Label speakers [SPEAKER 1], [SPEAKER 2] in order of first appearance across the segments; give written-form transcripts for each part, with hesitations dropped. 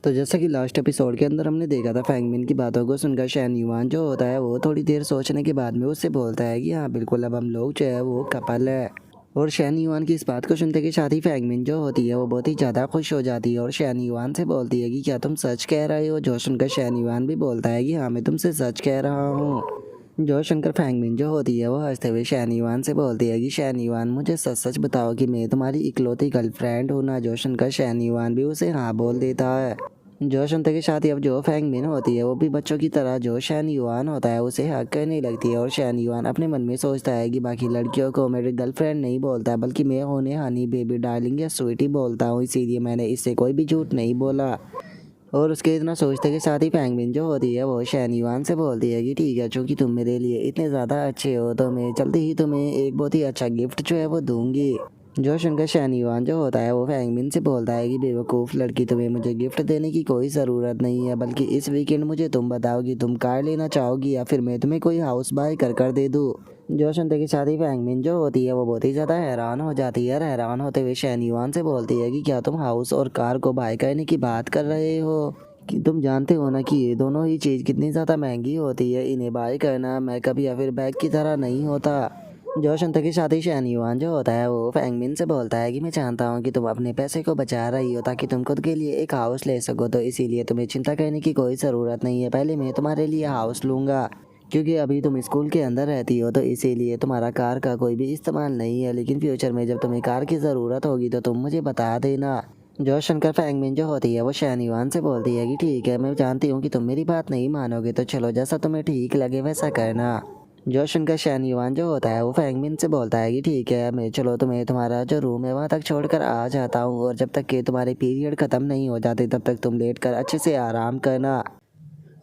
[SPEAKER 1] तो जैसा कि लास्ट एपिसोड के अंदर हमने देखा था, फैंगमिन की बातों को सुनकर शैन युआन जो होता है वो थोड़ी देर सोचने के बाद में उससे बोलता है कि हाँ बिल्कुल, अब हम लोग जो है वो कपल है। और शैन युआन की इस बात को सुनते के साथ ही फैंगमिन जो होती है वो बहुत ही ज़्यादा खुश हो जाती है और शैन युआन से बोलती है कि क्या तुम सच कह रहे हो। जो सुनकर शैन युआन भी बोलता है कि हाँ मैं तुमसे सच कह रहा हूँ। जो सुनकर फैंगमिन जो होती है वो हंसते हुए शैन युआन से बोलती है कि शैन युआन मुझे सच सच बताओ कि मैं तुम्हारी इकलौती गर्लफ्रेंड हूँ ना। जो सुनकर शैन युआन भी उसे हाँ बोल देता है। जो सुनते के साथ ही अब जो फैंगमिन होती है वो भी बच्चों की तरह जो शैन युआन होता है उसे हक करने लगती है। और शैन युआन अपने मन में सोचता है कि बाकी लड़कियों को मेरे गर्लफ्रेंड नहीं बोलता बल्कि मैं उन्हें हनी बेबी डार्लिंग या स्वीटी बोलता हूँ, इसीलिए मैंने इससे कोई भी झूठ नहीं बोला। और उसके इतना सोचते के साथ ही फैंगमिन जो होती है वो शैन युआन से बोलती है कि ठीक है, चूँकि तुम मेरे लिए इतने ज़्यादा अच्छे हो तो मैं जल्दी ही तुम्हें एक बहुत ही अच्छा गिफ्ट जो है वो दूंगी। जो सुनकर शैन युआन जो होता है वो फैंगमिन से बोलता है कि बेवकूफ़ लड़की, तुम्हें मुझे गिफ्ट देने की कोई ज़रूरत नहीं है, बल्कि इस वीकेंड मुझे तुम बताओ कि तुम कार लेना चाहोगी या फिर मैं तुम्हें कोई हाउस बाय कर दे दूँ। जो सुनते की शादी फैंगमिन जो होती है वो बहुत ही ज़्यादा हैरान हो जाती है और हैरान होते हुए शैन युआन से बोलती है कि क्या तुम हाउस और कार को बाय करने की बात कर रहे हो। कि तुम जानते हो ना कि ये दोनों ही चीज़ कितनी ज़्यादा महंगी होती है, इन्हें बाय करना मेकअप या फिर बैग की तरह नहीं होता। जो शंतर की शादी शैन युआन जो होता है वो फैंगमिन से बोलता है कि मैं जानता हूँ कि तुम अपने पैसे को बचा रही हो ताकि तुम खुद के लिए एक हाउस ले सको, तो इसीलिए तुम्हें चिंता करने की कोई ज़रूरत नहीं है। पहले मैं तुम्हारे लिए हाउस लूँगा क्योंकि अभी तुम स्कूल के अंदर रहती हो, तो इसीलिए तुम्हारा कार का कोई भी इस्तेमाल नहीं है, लेकिन फ्यूचर में जब तुम्हें कार की ज़रूरत होगी तो तुम मुझे बता देना। जो शंकर फैंगमिन जो होती है वो शैन युआन से बोलती है कि ठीक है, मैं जानती हूँ कि तुम मेरी बात नहीं मानोगे, तो चलो जैसा तुम्हें ठीक लगे वैसा करना। जो सुनकर शैन युआन जो होता है वो फैंगमिन से बोलता है कि ठीक है, मैं चलो तुम्हें तुम्हारा जो रूम है वहाँ तक छोड़कर आ जाता हूँ, और जब तक कि तुम्हारे पीरियड ख़त्म नहीं हो जाते तब तक तुम लेट कर अच्छे से आराम करना।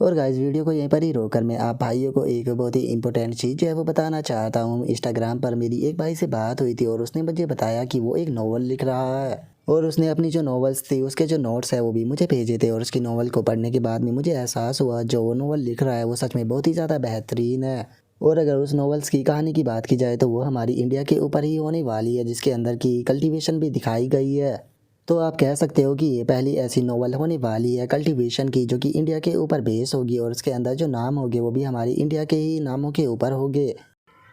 [SPEAKER 1] और गाइस वीडियो को यहीं पर ही रोककर मैं आप भाइयों को एक बहुत ही इंपॉर्टेंट चीज़ जो है वो बताना चाहता हूँ। इंस्टाग्राम पर मेरी एक भाई से बात हुई थी और उसने मुझे बताया कि वो एक नॉवल लिख रहा है और उसने अपनी जो नॉवेल्स थी उसके जो नोट्स है वो भी मुझे भेजे थे, और उसकी नॉवल को पढ़ने के बाद में मुझे एहसास हुआ जो वो नॉवल लिख रहा है वो सच में बहुत ही ज़्यादा बेहतरीन है। और अगर उस नॉवेल्स की कहानी की बात की जाए तो वो हमारी इंडिया के ऊपर ही होने वाली है, जिसके अंदर की कल्टीवेशन भी दिखाई गई है। तो आप कह सकते हो कि ये पहली ऐसी नॉवल होने वाली है कल्टीवेशन की जो कि इंडिया के ऊपर बेस होगी, और उसके अंदर जो नाम होंगे वो भी हमारी इंडिया के ही नामों के ऊपर होंगे।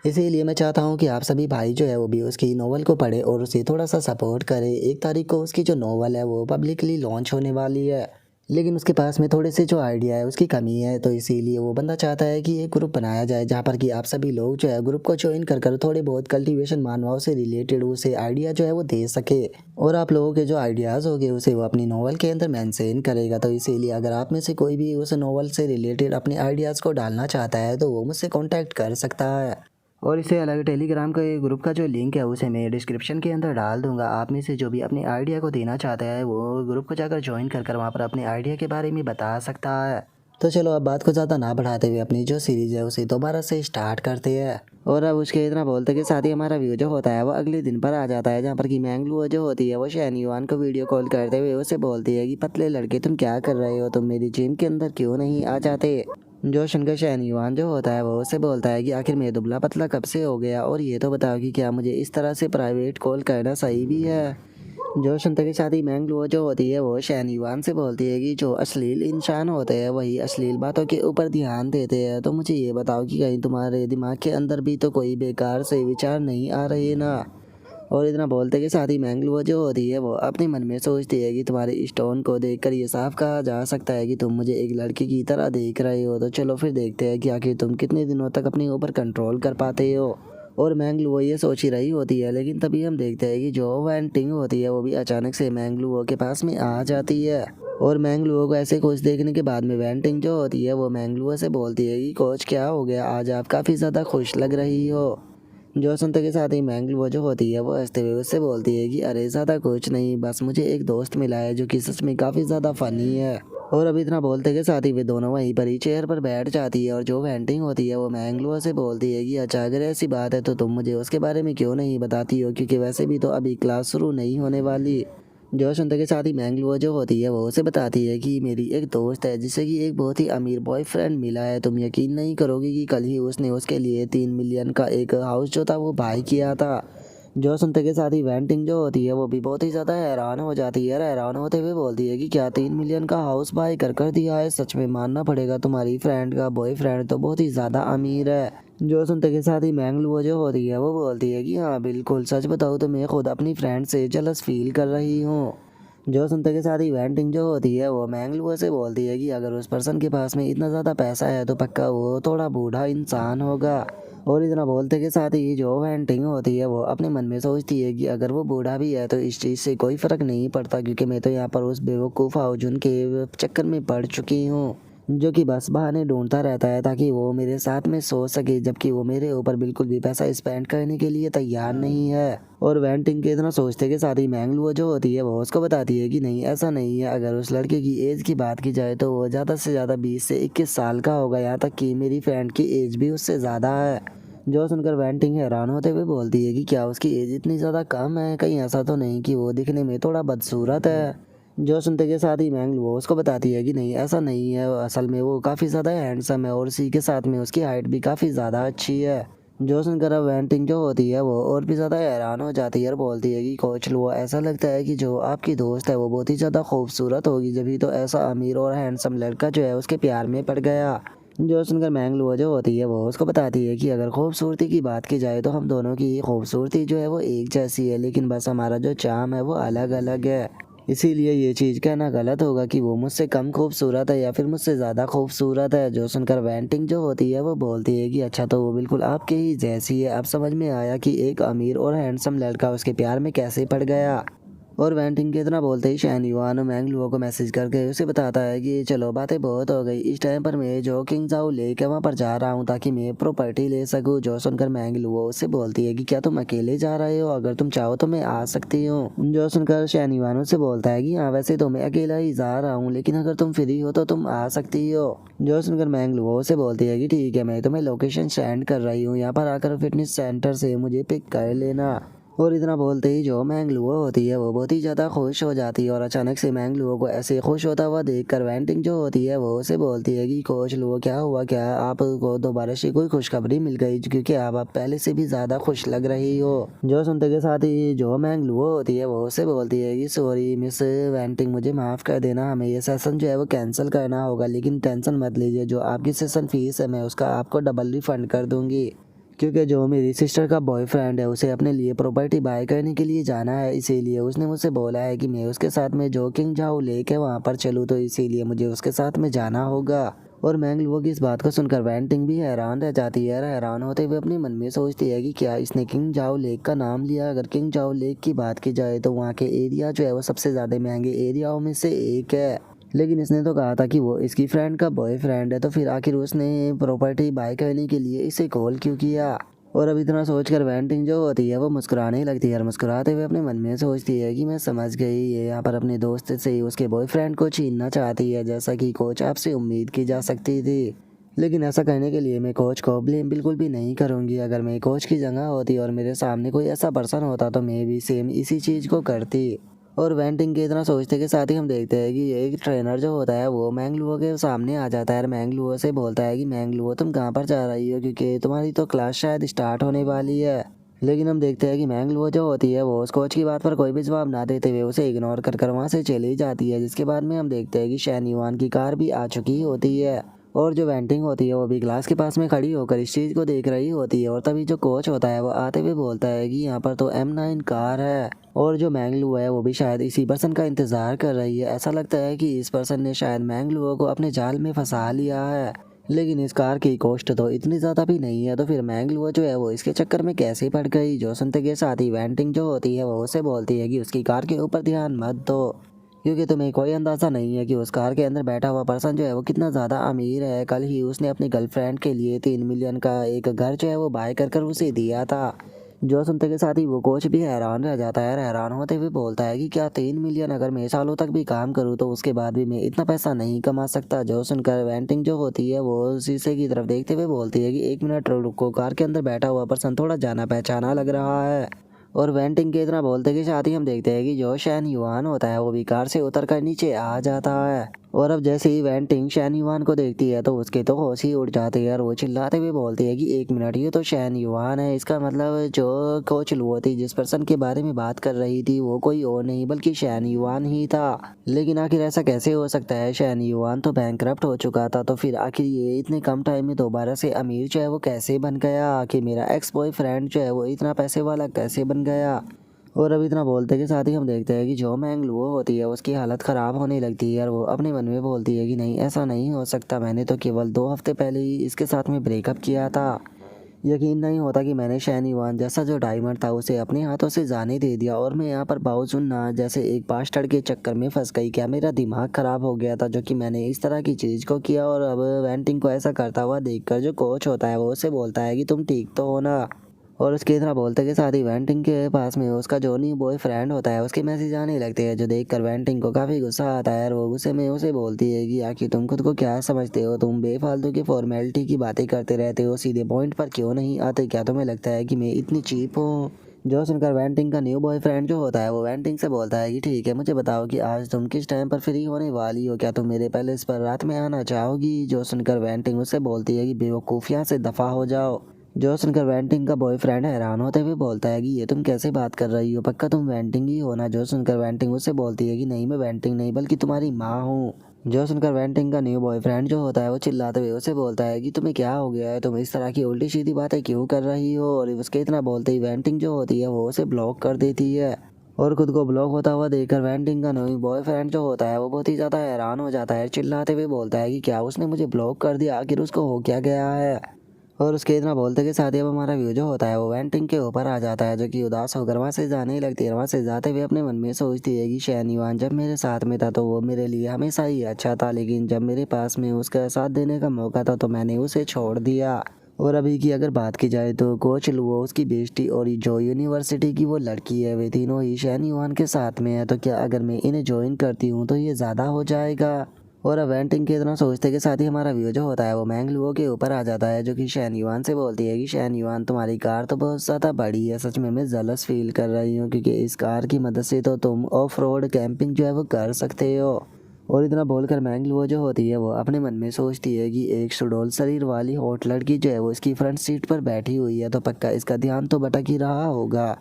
[SPEAKER 1] इसीलिए मैं चाहता हूँ कि आप सभी भाई जो है वो भी उसकी नॉवल को पढ़े और उसे थोड़ा सा सपोर्ट करें। 1 तारीख को उसकी जो नॉवल है वो पब्लिकली लॉन्च होने वाली है, लेकिन उसके पास में थोड़े से जो आइडिया है उसकी कमी है, तो इसीलिए वो बंदा चाहता है कि एक ग्रुप बनाया जाए जहाँ पर कि आप सभी लोग जो है ग्रुप को ज्वाइन कर थोड़े बहुत कल्टीवेशन मानवाओं से रिलेटेड उसे आइडिया जो है वो दे सके, और आप लोगों के जो आइडियाज़ होंगे उसे वो अपनी नॉवल के अंदर मेंशन करेगा। तो इसीलिए अगर आप में से कोई भी उस नॉवल से रिलेटेड अपने आइडियाज़ को डालना चाहता है तो वो मुझसे कॉन्टैक्ट कर सकता है। और इससे अलग टेलीग्राम का ये ग्रुप का जो लिंक है उसे मैं डिस्क्रिप्शन के अंदर डाल दूंगा। आप में से जो भी अपने आइडिया को देना चाहता है वो ग्रुप को जाकर ज्वाइन कर वहाँ पर अपने आइडिया के बारे में बता सकता है। तो चलो अब बात को ज़्यादा ना बढ़ाते हुए अपनी जो सीरीज़ है उसे दोबारा से स्टार्ट करते हैं। और अब उसके इतना बोलते के साथ ही हमारा व्यू जो होता है वो अगले दिन पर आ जाता है, जहाँ पर कि मैंगलू जो होती है वो शैन युआन को वीडियो कॉल करते हुए उसे बोलती है कि पतले लड़के तुम क्या कर रहे हो, तुम मेरी जिम के अंदर क्यों नहीं आ जाते। जो सुनकर शैन युआन जो होता है वो उससे बोलता है कि आखिर मैं दुबला पतला कब से हो गया, और ये तो बताओ कि क्या मुझे इस तरह से प्राइवेट कॉल करना सही भी है। जो सुनते के साथ ही मैंगलू जो होती है वो शैन युआन से बोलती है कि जो अश्लील इंसान होते हैं वही अश्लील बातों के ऊपर ध्यान देते हैं, तो मुझे ये बताओ कि कहीं तुम्हारे दिमाग के अंदर भी तो कोई बेकार से विचार नहीं आ रहे ना। और इतना बोलते के साथ ही मैंगलू जो होती है वो अपने मन में सोचती है कि तुम्हारे स्टोन को देखकर ये साफ कहा जा सकता है कि तुम मुझे एक लड़की की तरह देख रहे हो, तो चलो फिर देखते हैं कि आखिर तुम कितने दिनों तक अपने ऊपर कंट्रोल कर पाते हो। और मैंगलू ये सोच ही रही होती है, लेकिन तभी हम देखते हैं कि जो वैंटिंग होती है वो भी अचानक से मैंगलू के पास में आ जाती है। और मैंगलू को ऐसे कुछ देखने के बाद में वैंटिंग जो होती है वो मैंगलू से बोलती है कि कोच क्या हो गया, आज आप काफ़ी ज़्यादा खुश लग रही हो। जो सुनते के साथ ही मैंगलू जो होती है वो हंसते हुए उससे बोलती है कि अरे ज़्यादा कुछ नहीं, बस मुझे एक दोस्त मिला है जो कि सच में काफ़ी ज़्यादा फ़नी है। और अब इतना बोलते के साथ ही वे दोनों वहीं पर ही चेयर पर बैठ जाती है, और जो वेंटिंग होती है वो मैंगलू से बोलती है कि अच्छा अगर ऐसी बात है तो तुम मुझे उसके बारे में क्यों नहीं बताती हो, क्योंकि वैसे भी तो अभी क्लास शुरू नहीं होने वाली। जो सुनते के साथ ही मैंगलू जो होती है वो उसे बताती है कि मेरी एक दोस्त है जिसे कि एक बहुत ही अमीर बॉयफ्रेंड मिला है। तुम यकीन नहीं करोगे कि कल ही उसने उसके लिए 3 मिलियन का एक हाउस जो था वो बाय किया था। जो सुनते के साथ ही वेंटिंग जो होती है वो भी बहुत ही ज़्यादा हैरान हो जाती है। हैरान होते हुए बोलती है कि क्या 3 मिलियन का हाउस बाय कर दिया है, सच में मानना पड़ेगा तुम्हारी फ्रेंड का बॉयफ्रेंड तो बहुत ही ज़्यादा अमीर है। जो सुनते के साथ ही मैंगलुओ जो होती है वो बोलती है कि हाँ बिल्कुल, सच बताऊँ तो मैं खुद अपनी फ्रेंड से जलस फील कर रही हूँ। जो सुनते के साथ ही वेंटिंग जो होती है वो मैंगलुओ से बोलती है कि अगर उस पर्सन के पास में इतना ज़्यादा पैसा है तो पक्का वो थोड़ा बूढ़ा इंसान होगा। और इतना बोलते के साथ ही जो वेंटिंग होती है वो अपने मन में सोचती है कि अगर वो बूढ़ा भी है तो इस चीज़ से कोई फ़र्क नहीं पड़ता, क्योंकि मैं तो यहाँ पर उस बेवकूफ़ हाउजून के चक्कर में पड़ चुकी हूँ, जो कि बस बहाने ढूंढता रहता है ताकि वो मेरे साथ में सो सके, जबकि वो मेरे ऊपर बिल्कुल भी पैसा स्पेंड करने के लिए तैयार नहीं है। और वेंटिंग के इतना सोचते के साथ ही मैंगलुओ जो होती है वो उसको बताती है कि नहीं, ऐसा नहीं है। अगर उस लड़के की एज की बात की जाए तो वो ज़्यादा से ज़्यादा 20 से 21 साल का होगा, यहाँ तक कि मेरी फ्रेंड की एज भी उससे ज़्यादा है। जो सुनकर वेंटिंग हैरान होते हुए बोलती है कि क्या उसकी एज इतनी ज़्यादा कम है, कहीं ऐसा तो नहीं कि वो दिखने में थोड़ा बदसूरत है। जो सुनते के साथ ही मैंगलुओ उसको बताती है कि नहीं, ऐसा नहीं है, असल में वो काफ़ी ज़्यादा हैंडसम है और इसी के साथ में उसकी हाइट भी काफ़ी ज़्यादा अच्छी है। जो सुनकर अब वेंटिंग जो होती है वो और भी ज़्यादा हैरान हो जाती है और बोलती है कि कोच लो, ऐसा लगता है कि जो आपकी दोस्त है वो बहुत ही ज़्यादा खूबसूरत होगी, जभी तो ऐसा अमीर और हैंडसम लड़का जो है उसके प्यार में पड़ गया। जो सुनकर मैंगलुओ जो होती है वो उसको बताती है कि अगर खूबसूरती की बात की जाए तो हम दोनों की खूबसूरती जो है वो एक जैसी है, लेकिन बस हमारा जो चार्म है वो अलग अलग है। इसीलिए ये चीज़ कहना गलत होगा कि वो मुझसे कम खूबसूरत है या फिर मुझसे ज़्यादा खूबसूरत है। जो सुनकर वेंटिंग जो होती है वो बोलती है कि अच्छा, तो वो बिल्कुल आपके ही जैसी है। अब समझ में आया कि एक अमीर और हैंडसम लड़का उसके प्यार में कैसे पड़ गया। और वेंटिंग के इतना बोलते ही शैन युआन मैंगलुओ को मैसेज करके उसे बताता है कि चलो बातें बहुत हो गई, इस टाइम पर मैं जो किंग जाओ लेके वहाँ पर जा रहा हूँ ताकि मैं प्रॉपर्टी ले सकूँ। जो सुनकर मैंगलुओ उससे बोलती है कि क्या तुम अकेले जा रहे हो, अगर तुम चाहो तो मैं आ सकती हूँ। जो सुनकर शैन युआन उससे बोलता है कि हाँ वैसे तो मैं अकेला ही जा रहा हूँ, लेकिन अगर तुम फ्री हो तो तुम आ सकती हो। जो सुनकर मैंगलुओ से बोलती है कि ठीक है, मैं तुम्हें लोकेशन सेंड कर रही हूँ, यहाँ पर आकर फिटनेस सेंटर से मुझे पिक कर लेना। और इतना बोलते ही जो मैंगलुओ होती है वो बहुत ही ज़्यादा खुश हो जाती है। और अचानक से मैंगलुओ को ऐसे खुश होता हुआ देखकर वेंटिंग जो होती है वो उसे बोलती है कि कोच लुओ, क्या हुआ, क्या आपको दोबारा से कोई खुशखबरी मिल गई, क्योंकि आप पहले से भी ज़्यादा खुश लग रही हो। जो सुनते के साथ ही जो मैंगलुओ होती है वो उसे बोलती है कि सॉरी मिस वेंटिंग, मुझे माफ़ कर देना, हमें ये सेशन जो है वो कैंसिल करना होगा, लेकिन टेंशन मत लीजिए, जो आपकी सेशन फीस है मैं उसका आपको डबल रिफंड कर दूँगी, क्योंकि जो मेरी सिस्टर का बॉयफ्रेंड है उसे अपने लिए प्रॉपर्टी बाय करने के लिए जाना है, इसीलिए उसने मुझसे बोला है कि मैं उसके साथ में जोकिंग जाऊँ लेके वहाँ पर चलूँ, तो इसीलिए मुझे उसके साथ में जाना होगा। और मैंगलुओ की इस बात को सुनकर वेंटिंग भी हैरान रह जाती है। हैरान होते हुए अपने मन में सोचती है कि क्या इसने किंग जाओ लेक का नाम लिया। अगर किंग जाओ लेक की बात की जाए तो वहाँ के एरिया जो है वो सबसे ज़्यादा महंगे एरियाओं में से एक है, लेकिन इसने तो कहा था कि वो इसकी फ्रेंड का बॉयफ्रेंड है, तो फिर आखिर उसने प्रॉपर्टी बाय करने के लिए इसे कॉल क्यों किया। और अब इतना सोचकर वेंटिंग जो होती है वो मुस्कुराने लगती है और मुस्कुराते हुए अपने मन में सोचती है कि मैं समझ गई, ये यहाँ पर अपने दोस्त से उसके बॉयफ्रेंड को छीनना चाहती है, जैसा कि कोच आपसे उम्मीद की जा सकती थी। लेकिन ऐसा करने के लिए मैं कोच को ब्लेम बिल्कुल भी नहीं करूँगी। अगर मैं कोच की जगह होती और मेरे सामने कोई ऐसा पर्सन होता तो मैं भी सेम इसी चीज़ को करती। और वेंटिंग के इतना सोचते के साथ ही हम देखते हैं कि एक ट्रेनर जो होता है वो मैंगलुओ के सामने आ जाता है और मैंगलुओ से बोलता है कि मैंगलुओ तुम कहाँ पर जा रही हो, क्योंकि तुम्हारी तो क्लास शायद स्टार्ट होने वाली है। लेकिन हम देखते हैं कि मैंगलुओ जो होती है वो उस कोच की बात पर कोई भी जवाब ना देते हुए उसे इग्नोर कर वहाँ से चली जाती है, जिसके बाद में हम देखते हैं कि शैन युआन की कार भी आ चुकी होती है। और जो वेंटिंग होती है वो भी ग्लास के पास में खड़ी होकर इस चीज़ को देख रही होती है। और तभी जो कोच होता है वो आते हुए बोलता है कि यहाँ पर तो M9 कार है। और जो मैंगलुओ है वो भी शायद इसी पर्सन का इंतज़ार कर रही है। ऐसा लगता है कि इस पर्सन ने शायद मैंगलुओ को अपने जाल में फंसा लिया है। लेकिन इस कार की कॉस्ट तो इतनी ज़्यादा भी नहीं है, तो फिर मैंगलुओ जो है वो इसके चक्कर में कैसे पड़ गई। जो सुनते के साथ ही वेंटिंग जो होती है वो उसे बोलती है कि उसकी कार के ऊपर ध्यान मत दो, क्योंकि तुम्हें कोई अंदाज़ा नहीं है कि उस कार के अंदर बैठा हुआ पर्सन जो है वो कितना ज़्यादा अमीर है। कल ही उसने अपनी गर्लफ्रेंड के लिए 3 मिलियन का एक घर जो है वो बाय कर उसे दिया था। जो सुनते के साथ ही वो कोच भी हैरान रह जाता है। हैरान होते हुए बोलता है कि क्या 3 मिलियन, अगर मैं सालों तक भी काम करूँ तो उसके बाद भी मैं इतना पैसा नहीं कमा सकता। जो सुनकर वेंटिंग जो होती है वो शीशे की तरफ देखते हुए बोलती है कि 1 मिनट रुको, कार के अंदर बैठा हुआ पर्सन थोड़ा जाना पहचाना लग रहा है। और वेंटिंग के इतना बोलते के साथ ही हम देखते हैं कि जो शैन युआन होता है वो भी कार से उतर कर नीचे आ जाता है। और अब जैसे ही वेंटिंग शैन युआन को देखती है तो उसके तो होश ही उड़ जाते हैं और वो चिल्लाते हुए बोलती है कि एक मिनट, ये तो शैन युआन है। इसका मतलब जो कोच लुओ थी, जिस पर्सन के बारे में बात कर रही थी, वो कोई और नहीं बल्कि शैन युआन ही था। लेकिन आखिर ऐसा कैसे हो सकता है? शैन युआन तो बैंकरप्ट हो चुका था, तो फिर आखिर ये इतने कम टाइम में दोबारा से अमीर जो है वो कैसे बन गया? आखिर मेरा एक्स बॉयफ्रेंड जो है वो इतना पैसे वाला कैसे बन गया? और अब इतना बोलते के साथ ही हम देखते हैं कि जो मैंग लुओ होती है उसकी हालत ख़राब होने लगती है और वो अपने मन में बोलती है कि नहीं, ऐसा नहीं हो सकता, मैंने तो केवल 2 हफ्ते पहले ही इसके साथ में ब्रेकअप किया था। यकीन नहीं होता कि मैंने शैन युआन जैसा जो डायमंड था उसे अपने हाथों से जाने दे दिया और मैं यहाँ पर बावजूद ना जैसे एक बास्टर्ड के चक्कर में फंस गई। क्या मेरा दिमाग ख़राब हो गया था जो कि मैंने इस तरह की चीज़ को किया? और अब वेंटिंग को ऐसा करता हुआ देखकर जो कोच होता है वो उसे बोलता है कि तुम ठीक तो हो ना? और उसके इतना बोलते के साथ ही वेंटिंग के पास में उसका जो न्यू बॉयफ्रेंड होता है उसके मैसेज आने लगते हैं, जो देखकर वेंटिंग को काफ़ी गुस्सा आता है और वो गुस्से में उसे बोलती है कि आखिर तुम खुद को क्या समझते हो? तुम बेफालतू की फॉर्मेलिटी की बातें करते रहते हो, सीधे पॉइंट पर क्यों नहीं आते? क्या तुम्हें लगता है कि मैं इतनी चीप हूँ? जो सुनकर वेंटिंग का न्यू बॉयफ्रेंड जो होता है वो वेंटिंग से बोलता है कि ठीक है, मुझे बताओ कि आज तुम किस टाइम पर फ्री होने वाली हो? क्या तुम मेरे पैलेस पर रात में आना चाहोगी? जो सुनकर वेंटिंग उससे बोलती है कि बेवकूफ़, यहाँ से दफ़ा हो जाओ। जो सुनकर वेंटिंग का बॉयफ्रेंड हैरान होते हुए बोलता है कि ये तुम कैसे बात कर रही हो? पक्का तुम वेंटिंग ही हो ना? जो सुनकर वेंटिंग उससे बोलती है कि नहीं, मैं वेंटिंग नहीं बल्कि तुम्हारी माँ हूँ। जो सुनकर वेंटिंग का न्यू बॉयफ्रेंड जो होता है वो चिल्लाते हुए उसे बोलता है कि तुम्हें क्या हो गया है? तुम इस तरह की उल्टी सीधी बातें क्यों कर रही हो? और उसके इतना बोलते ही वेंटिंग जो होती है वो उसे ब्लॉक कर देती है। और खुद को ब्लॉक होता हुआ देखकर वेंटिंग का न्यू बॉयफ्रेंड जो होता है वो बहुत ही ज़्यादा हैरान हो जाता है, चिल्लाते हुए बोलता है कि क्या उसने मुझे ब्लॉक कर दिया? आखिर उसको हो क्या गया है? और उसके इतना बोलते के साथ ही अब हमारा व्यू जो होता है वो वेंटिंग के ऊपर आ जाता है, जो कि उदास होकर वहाँ से जाने ही लगती है। वहाँ से जाते हुए अपने मन में सोचती है कि शैन युआन जब मेरे साथ में था तो वो मेरे लिए हमेशा ही अच्छा था, लेकिन जब मेरे पास में उसका साथ देने का मौका था तो मैंने उसे छोड़ दिया। और अभी की अगर बात की जाए तो कोच लुओ, उसकी बेस्टी और जो यूनिवर्सिटी की वो लड़की है, वे तीनों ही शैन युआन के साथ में है। तो क्या अगर मैं इन्हें ज्वाइन करती हूँ तो ये ज़्यादा हो जाएगा? और अब वेंटिंग के इतना सोचते के साथ ही हमारा व्यू जो होता है वो मैंग लुओ के ऊपर आ जाता है, जो कि शैन युआन से बोलती है कि शैन युआन, तुम्हारी कार तो बहुत ज़्यादा बड़ी है, सच में मैं जेलस फील कर रही हूँ, क्योंकि इस कार की मदद से तो तुम ऑफ रोड कैंपिंग जो है वो कर सकते हो। और इतना बोलकर मैंग लुओ जो होती है वो अपने मन में सोचती है कि एक सुडौल शरीर वाली हॉट लड़की जो है वो इसकी फ्रंट सीट पर बैठी हुई है, तो पक्का इसका ध्यान तो भटक ही रहा होगा।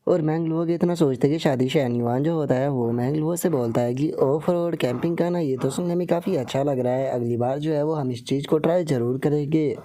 [SPEAKER 1] और मैंगलोर के इतना सोचते कि शादी शैन युआन जो होता है वो मैंगलोर से बोलता है कि ऑफ रोड कैंपिंग का ना, ये तो सुनने में काफ़ी अच्छा लग रहा है, अगली बार जो है वो हम इस चीज़ को ट्राई ज़रूर करेंगे।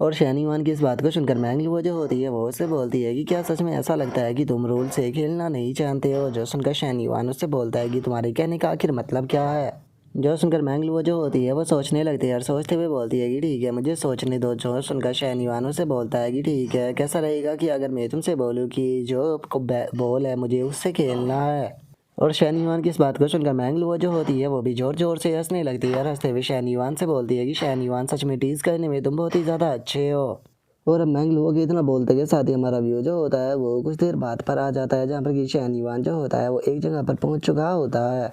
[SPEAKER 1] और शैन युआन की इस बात को सुनकर मैंगलोर जो होती है वो उससे बोलती है कि क्या सच में ऐसा लगता है कि तुम रूल से खेलना नहीं जानते हो? जो सुनकर शैन युआन उससे बोलता है कि तुम्हारे कहने का आखिर मतलब क्या है? जो सुनकर मैंगलोर जो होती है वो सोचने लगती है और सोचते हुए बोलती है कि ठीक है, मुझे सोचने दो। जो सुनकर शैन युआन उससे बोलता है कि ठीक है, कैसा रहेगा कि अगर मैं तुमसे बोलूँ कि जो बॉल है मुझे उससे खेलना है? और शैन युआन की इस बात को सुनकर मैंगलोर जो होती है वो भी जोर जोर से हंसने लगती है और हंसते हुए शैन युआन से बोलती है कि शैन युआन, सच में टीज करने में तुम बहुत ही ज़्यादा अच्छे हो। और अब मैंगलोर के इतना बोलते के साथ ही हमारा व्यू जो होता है वो कुछ देर बाद पर आ जाता है, जहाँ पर कि शैन युआन जो होता है वो एक जगह पर पहुँच चुका होता है।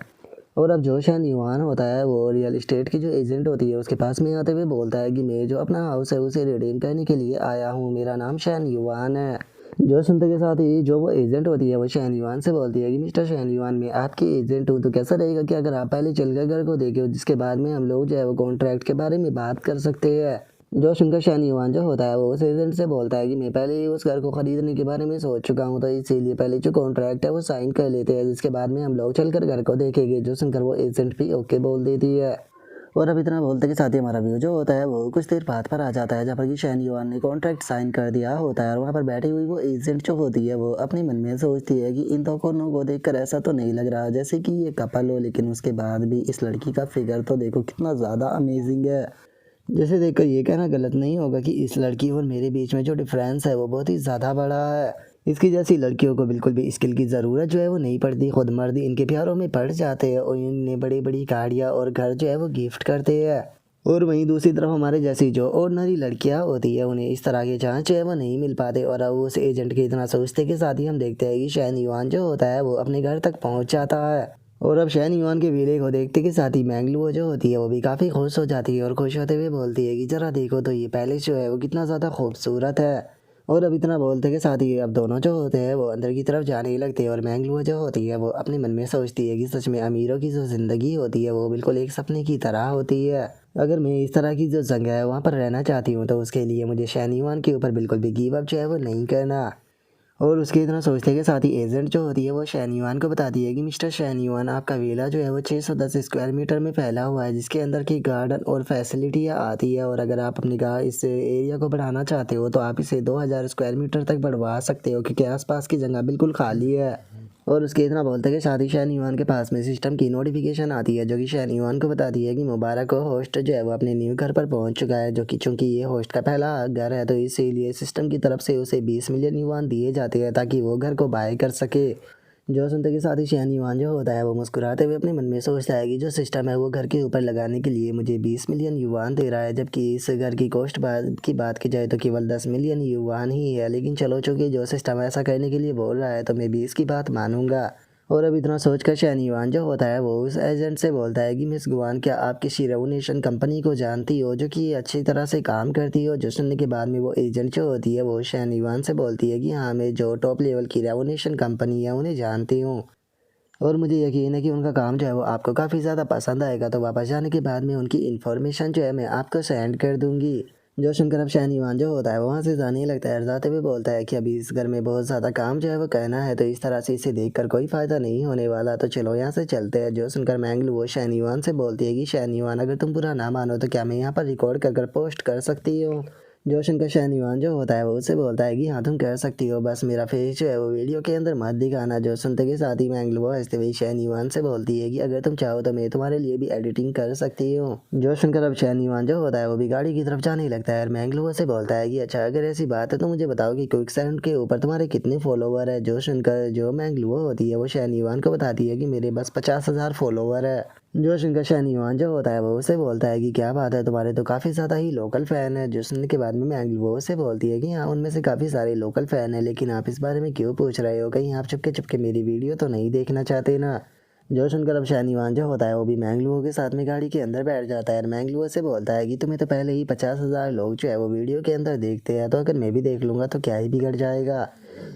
[SPEAKER 1] और अब जो शैन युआन होता है वो रियल एस्टेट की जो एजेंट होती है उसके पास में आते हुए बोलता है कि मैं जो अपना हाउस है उसे रिडीम करने के लिए आया हूँ, मेरा नाम शैन युआन है। जो सुनते के साथ ही जो वो एजेंट होती है वो शैन युआन से बोलती है कि मिस्टर शैन युआन, मैं आपकी एजेंट हूँ, तो कैसा रहेगा कि अगर आप पहले चलकर घर को देखे, जिसके बाद में हम लोग जो है वो कॉन्ट्रैक्ट के बारे में बात कर सकते हैं। जो सुनकर शैन युआन जो होता है वो उस एजेंट से बोलता है कि मैं पहले ही उस घर को खरीदने के बारे में सोच चुका हूँ, तो इसीलिए पहले जो कॉन्ट्रैक्ट है वो साइन कर लेते हैं, जिसके बाद में हम लोग चलकर घर को देखेंगे। जो सुनकर वो एजेंट भी ओके बोल देती है। और अब इतना बोलते के साथ ही हमारा व्यू जो होता है वो कुछ देर बाद पर आ जाता है, जहाँ पर कि शैन युआन ने कॉन्ट्रैक्ट साइन कर दिया होता है और वहाँ पर बैठी हुई वो एजेंट जो होती है वो अपने मन में सोचती है कि इन दोनों को देखकर ऐसा तो नहीं लग रहा जैसे कि ये कपल हो, लेकिन उसके बाद भी इस लड़की का फिगर तो देखो कितना ज़्यादा अमेजिंग है। जैसे देखकर ये कहना गलत नहीं होगा कि इस लड़की और मेरे बीच में जो डिफरेंस है वो बहुत ही ज़्यादा बड़ा है। इसकी जैसी लड़कियों को बिल्कुल भी स्किल की ज़रूरत जो है वो नहीं पड़ती, खुद मर्द इनके प्यारों में पड़ जाते हैं और इन्हें बड़ी बड़ी गाड़ियाँ और घर जो है वो गिफ्ट करते हैं। और वहीं दूसरी तरफ हमारे जैसी जो ऑर्डिनरी लड़कियां होती है उन्हें इस तरह के चांस जो है वो नहीं मिल पाते। और अब उस एजेंट के इतना सोचते के साथ ही हम देखते हैं कि शैन युआन जो होता है वो अपने घर तक पहुंच जाता है। और अब शैन युआन के वीले को देखते के साथ ही मैंगलुओ जो होती है वो भी काफ़ी खुश हो जाती है और खुश होते हुए बोलती है कि ज़रा देखो तो ये पैलेस जो है वो कितना ज़्यादा खूबसूरत है। और अब इतना बोलते के साथ ही अब दोनों जो होते हैं वो अंदर की तरफ जाने ही लगते हैं और मैंगलुआ जो होती है वो अपने मन में सोचती है कि सच में अमीरों की जो ज़िंदगी होती है वो बिल्कुल एक सपने की तरह होती है। अगर मैं इस तरह की जो जगह है वहाँ पर रहना चाहती हूँ तो उसके लिए मुझे शैनयुआन के ऊपर बिल्कुल भी गिव अप जो है वो नहीं करना। और उसके इतना सोचने के साथ ही एजेंट जो होती है वो शैनयुआन को बताती है कि मिस्टर शैनयुआन, आपका विला जो है वो 610 स्क्वायर मीटर में फैला हुआ है, जिसके अंदर की गार्डन और फैसिलिटियाँ आती है। और अगर आप अपनी इस एरिया को बढ़ाना चाहते हो तो आप इसे 2000 स्क्वायर मीटर तक बढ़वा सकते हो, क्योंकि आसपास की जगह बिल्कुल खाली है। और उसके इतना बोलते कि शादी शैनयुआन के पास में सिस्टम की नोटिफिकेशन आती है जो कि शैनयुआन को बताती है कि मुबारक को होस्ट जो है वो अपने न्यू घर पर पहुंच चुका है, जो कि चूंकि ये होस्ट का पहला घर है तो इसीलिए सिस्टम की तरफ से उसे 20 मिलियन युआन दिए जाते हैं ताकि वो घर को बाय कर सके। जो सुनते के साथ ही शैनयुआन जो होता है वो मुस्कुराते हुए अपने मन में सोचता है कि जो सिस्टम है वो घर के ऊपर लगाने के लिए मुझे 20 मिलियन युआन दे रहा है, जबकि इस घर की कॉस्ट की बात की जाए तो केवल 10 मिलियन युआन ही है। लेकिन चलो, चूँकि जो सिस्टम ऐसा करने के लिए बोल रहा है तो मैं भी इसकी बात मानूंगा। और अब इतना सोचकर शैनयुआन जो होता है वो उस एजेंट से बोलता है कि मिस गुआन, क्या आप किसी रेवोल्यूशन कंपनी को जानती हो जो कि अच्छी तरह से काम करती हो? जो सुनने के बाद में वो एजेंट जो होती है वो शैनयुआन से बोलती है कि हाँ, मैं जो टॉप लेवल की रेवोल्यूशन कंपनी है उन्हें जानती हूँ और मुझे यकीन है कि उनका काम जो है वो आपको काफ़ी ज़्यादा पसंद आएगा। तो वापस जाने के बाद में उनकी इन्फॉर्मेशन जो है मैं आपको सेंड कर दूंगी। जो सुनकर अब शैनयुआन जो होता है वो वहाँ से जाने ही लगता है, जाते हुए बोलता है कि अभी इस घर में बहुत ज़्यादा काम जो है वो करना है, तो इस तरह से इसे देखकर कोई फ़ायदा नहीं होने वाला, तो चलो यहाँ से चलते हैं। जो सुनकर मैंगलू वो शैनयुआन से बोलती है कि शैनयुआन, अगर तुम बुरा ना मानो तो क्या मैं यहाँ पर रिकॉर्ड कर पोस्ट कर सकती हूँ? जो सुनकर शैनयुआन जो होता है वो उससे बोलता है कि हाँ, तुम कर सकती हो, बस मेरा फेस जो है वो वीडियो के अंदर मत दिखाना। जो सुनते के साथ ही मैंगलू वो हंसते हुए शैनयुआन से बोलती है कि अगर तुम चाहो तो मैं तुम्हारे लिए भी एडिटिंग कर सकती हूँ। जो सुनकर अब शैनयुआन जो होता है वो भी गाड़ी की तरफ जाने लगता है और मैंगलू से बोलता है कि अच्छा, अगर ऐसी बात है तो मुझे बताओ कि क्विकसैंड के ऊपर तुम्हारे कितने फॉलोवर है? जो सुनकर जो मैंगलू होती है वो शैनयुआन को बताती है कि मेरे बस 50,000 फॉलोवर है। जो सुनकर शैनयुआन जो होता है वो उसे बोलता है कि क्या बात है, तुम्हारे तो काफ़ी ज़्यादा ही लोकल फ़ैन है। जो सुनने के बाद में मैंगलू वो उसे बोलती है कि हाँ, उनमें से काफ़ी सारे लोकल फ़ैन है, लेकिन आप इस बारे में क्यों पूछ रहे हो? कहीं आप चुपके चुपके मेरी वीडियो तो नहीं देखना चाहते ना? जो सुनकर अब शैनयुआन जो होता है वो भी मैंगलू के साथ में गाड़ी के अंदर बैठ जाता है और मैंगलू से बोलता है कि तुम्हें तो पहले ही 50,000 लोग जो है वो वीडियो के अंदर देखते हैं, तो अगर मैं भी देख लूँगा तो क्या ही बिगड़ जाएगा?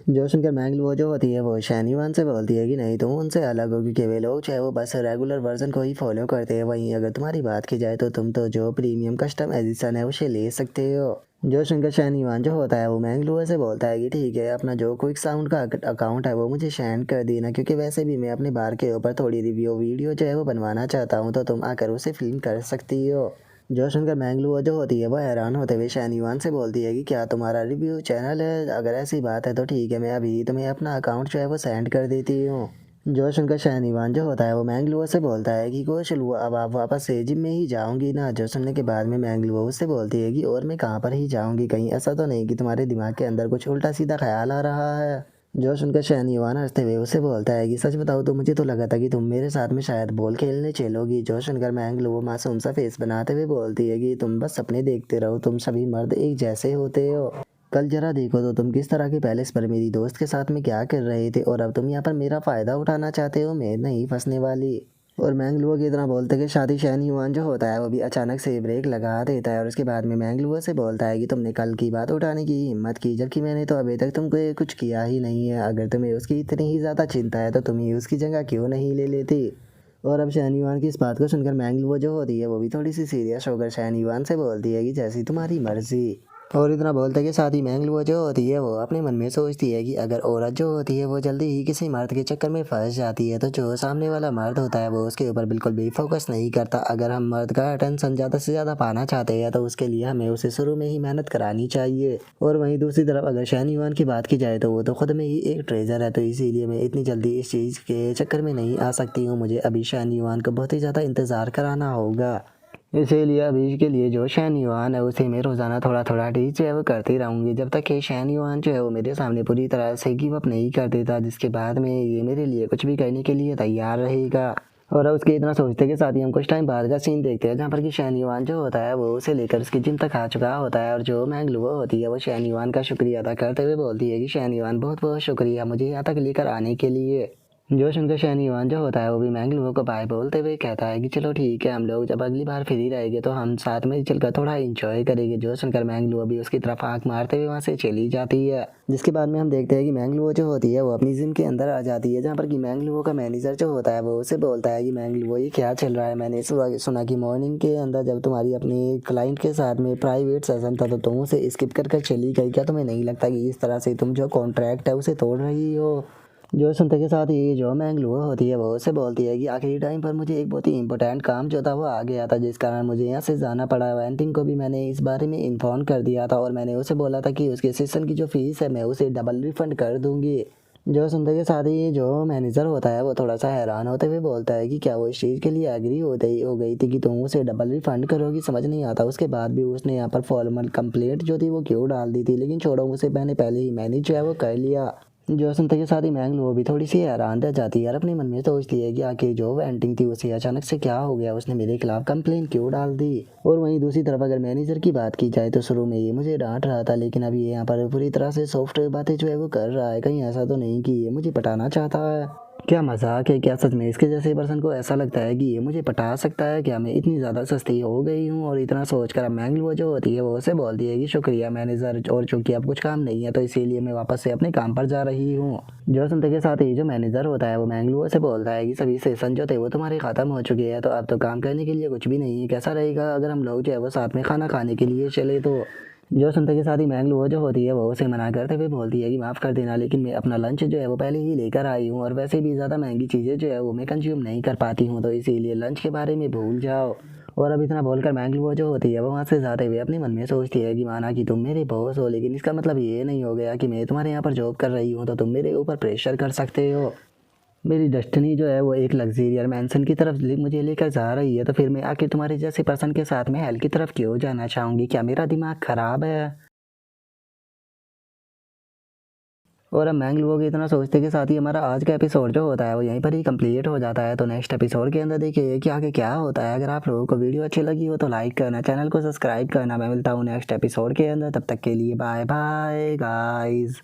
[SPEAKER 1] जो सुनकर मैंगलू जो होती है वो शैनयुआन से बोलती है कि नहीं, तुम उनसे अलग हो, क्योंकि वे लोग जो है वो बस रेगुलर वर्जन को ही फॉलो करते हैं। वहीं अगर तुम्हारी बात की जाए तो तुम तो जो प्रीमियम कस्टम एडिशन है उसे ले सकते हो। जो सुनकर शैनयुआन जो होता है वो मैंगलू से बोलता है कि ठीक है, अपना जो क्विक साउंड का अकाउंट है वो मुझे सेंड कर देना, क्योंकि वैसे भी मैं अपने बार के ऊपर थोड़ी रिव्यू वीडियो जो है वो बनवाना चाहता हूँ, तो तुम आकर उसे फिल्म कर सकती हो। जो सुनकर मैंगलू जो होती है वो हैरान होते हुए शैनयुआन से बोलती है कि क्या तुम्हारा रिव्यू चैनल है? अगर ऐसी बात है तो ठीक है, मैं अभी तुम्हें अपना अकाउंट जो है वो सेंड कर देती हूँ। जो सुनकर शैनयुआन जो होता है वो मैंगलू से बोलता है कि कौशल, अब आप वापस से जिम में ही जाऊंगी ना? जो सुनने के बाद में मैंगलू उससे बोलती है कि और मैं कहाँ पर ही जाऊंगी, कहीं ऐसा तो नहीं कि तुम्हारे दिमाग के अंदर कुछ उल्टा सीधा ख्याल आ रहा है? जो सुनकर शैनयुआन हंसते हुए उसे बोलता है कि सच बताओ तो मुझे तो लगा था कि तुम मेरे साथ में शायद बॉल खेलने चलोगी। जो सुनकर मैंगलू वो मासूम सा फेस बनाते हुए बोलती है कि तुम बस सपने देखते रहो, तुम सभी मर्द एक जैसे होते हो। कल जरा देखो तो तुम किस तरह के पैलेस पर मेरी दोस्त के साथ में क्या कर रहे थे, और अब तुम यहाँ पर मेरा फ़ायदा उठाना चाहते हो? मैं नहीं फंसने वाली। और मैंगलुआ की इतना बोलते कि शादी शैनयुआन जो होता है वो भी अचानक से ब्रेक लगा देता है और उसके बाद में मैंगलुआ से बोलता है कि तुमने कल की बात उठाने की हिम्मत की, जबकि मैंने तो अभी तक तुमको ये कुछ किया ही नहीं है। अगर तुम्हें उसकी इतनी ही ज़्यादा चिंता है तो तुम ही उसकी जगह क्यों नहीं ले लेती? और अब शैनयुआन की इस बात को सुनकर मैंगलुआ जो होती है वो भी थोड़ी सी सीरियस होकर शैनयुआन से बोलती है कि जैसी तुम्हारी मर्जी। और इतना बोलते कि साथ ही मैंगलुआ जो होती है वो अपने मन में सोचती है कि अगर औरत जो होती है वो जल्दी ही किसी मर्द के चक्कर में फंस जाती है तो जो सामने वाला मर्द होता है वो उसके ऊपर बिल्कुल भी फोकस नहीं करता। अगर हम मर्द का अटेंशन ज़्यादा से ज़्यादा पाना चाहते हैं तो उसके लिए हमें उसे शुरू में ही मेहनत करानी चाहिए। और वहीं दूसरी तरफ अगर शैनयुआन की बात की जाए तो वो तो खुद में ही एक ट्रेजर है, तो इसीलिए मैं इतनी जल्दी इस चीज़ के चक्कर में नहीं आ सकती हूँ। मुझे अभी शैनयुआन को बहुत ही ज़्यादा इंतज़ार कराना होगा। इसीलिए अभी के लिए जो शैनयुआन है उसे मैं रोज़ाना थोड़ा थोड़ा टीच जो है वो करती रहूँगी, जब तक कि शैनयुआन जो है वो मेरे सामने पूरी तरह से गिव अप नहीं कर देता, जिसके बाद में ये मेरे लिए कुछ भी करने के लिए तैयार रहेगा। और अब उसके इतना सोचते के साथ ही हम कुछ टाइम बाद का सीन देखते हैं जहाँ पर कि शैनयुआन जो होता है वो उसे लेकर उसकी जिम तक आ चुका होता है और जो मैंगलुआ होती है वो शैनयुआन का शुक्रिया अदा करते हुए बोलती है कि शैनयुआन बहुत बहुत शुक्रिया मुझे यहाँ तक लेकर आने के लिए। जो सुनकर शहन युआन जो होता है वो भी मैंगलुओ को बाय बोलते हुए कहता है कि चलो ठीक है, हम लोग जब अगली बार फ्री रहेंगे तो हम साथ में चलकर थोड़ा इंजॉय करेंगे। जो सुनकर मैंगलुओ भी उसकी तरफ आंख मारते हुए वहाँ से चली जाती है। जिसके बाद में हम देखते हैं कि मैंगलुओ जो होती है वो अपनी जिम के अंदर आ जाती है, जहाँ पर कि मैंगलुओ का मैनेजर जो होता है वो उसे बोलता है कि मैंगलुओ ये क्या चल रहा है, मैंने सुना कि मॉर्निंग के अंदर जब तुम्हारी अपने क्लाइंट के साथ में प्राइवेट सेशन था तो तुम उसे स्किप कर चली गई, क्या तुम्हें नहीं लगता कि इस तरह से तुम जो कॉन्ट्रैक्ट है उसे तोड़ रही हो। जो सुनते के साथ ही जो मैंगलुओ होती है वो उससे बोलती है कि आखिरी टाइम पर मुझे एक बहुत ही इंपॉर्टेंट काम जो था वो आ गया था, जिस कारण मुझे यहाँ से जाना पड़ा। वेंटिंग को भी मैंने इस बारे में इन्फॉर्म कर दिया था और मैंने उसे बोला था कि उसके सेशन की जो फीस है मैं उसे डबल रिफंड कर दूंगी। जो सुनते के साथ ही जो मैनेजर होता है वो थोड़ा सा हैरान होते हुए बोलता है कि क्या वो इस चीज़ के लिए एग्री हो गई थी कि तुम उसे डबल रिफंड करोगी, समझ नहीं आता। उसके बाद भी उसने यहाँ पर फॉर्मल कंप्लेंट जो थी वो क्यों डाल दी थी, लेकिन छोड़ो, उसे मैंने पहले ही मैनेज जो है वो कर लिया। जो सुनते के साथ ही मैंगलुओ भी थोड़ी सी हैरान रह जाती है और अपने मन में सोचती है कि आखिर जो वेंटिंग थी उसे अचानक से क्या हो गया, उसने मेरे खिलाफ कंप्लेन क्यों डाल दी। और वहीं दूसरी तरफ अगर मैनेजर की बात की जाए तो शुरू में ये मुझे डांट रहा था, लेकिन अभी ये यहाँ पर पूरी तरह से सॉफ्ट बातें जो है वो कर रहा है। कहीं ऐसा तो नहीं कि ये मुझे पटाना चाहता है? क्या मजाक है, क्या सच में इसके जैसे पर्सन को ऐसा लगता है कि ये मुझे पटा सकता है? क्या मैं इतनी ज़्यादा सस्ती हो गई हूँ? और इतना सोचकर अब मैंगलुओ जो होती है वो उसे बोलती है कि शुक्रिया मैनेजर, और चूंकि अब कुछ काम नहीं है तो इसीलिए मैं वापस से अपने काम पर जा रही हूँ। जो सुनते के साथ ही जो मैनेजर होता है वो मैंगलुओ से बोलता है कि सभी सेशन जो थे वो तुम्हारे ख़त्म हो चुके हैं, तो अब तो काम करने के लिए कुछ भी नहीं है। कैसा रहेगा अगर हम लोग जो है वो साथ में खाना खाने के लिए चले? तो जो सुनते के साथ ही मैंगलुओ जो होती है वो उसे मना करते हुए बोलती है कि माफ़ कर देना, लेकिन मैं अपना लंच जो है वो पहले ही लेकर आई हूँ और वैसे भी ज़्यादा महंगी चीज़ें जो है वो मैं कंज्यूम नहीं कर पाती हूँ, तो इसीलिए लंच के बारे में भूल जाओ। और अब इतना बोलकर मैंगलुओ जो होती है वो वहाँ से जाते हुए अपने मन में सोचती है कि माना कि तुम मेरे बॉस हो, लेकिन इसका मतलब ये नहीं हो गया कि मैं तुम्हारे यहाँ पर जॉब कर रही हूँ तो तुम मेरे ऊपर प्रेशर कर सकते हो। मेरी डेस्टिनी जो है वो एक लग्जरियर मैंसन की तरफ मुझे लेकर जा रही है, तो फिर मैं आखिर तुम्हारे जैसे पर्सन के साथ में हेल की तरफ क्यों जाना चाहूँगी? क्या मेरा दिमाग ख़राब है? और अब मैंगलुओ के इतना सोचते के साथ ही हमारा आज का एपिसोड जो होता है वो यहीं पर ही कंप्लीट हो जाता है। तो नेक्स्ट एपिसोड के अंदर देखिए कि आगे क्या होता है। अगर आप लोगों को वीडियो अच्छी लगी हो तो लाइक करना, चैनल को सब्सक्राइब करना। मैं मिलता हूँ नेक्स्ट एपिसोड के अंदर, तब तक के लिए बाय बाय गाइस।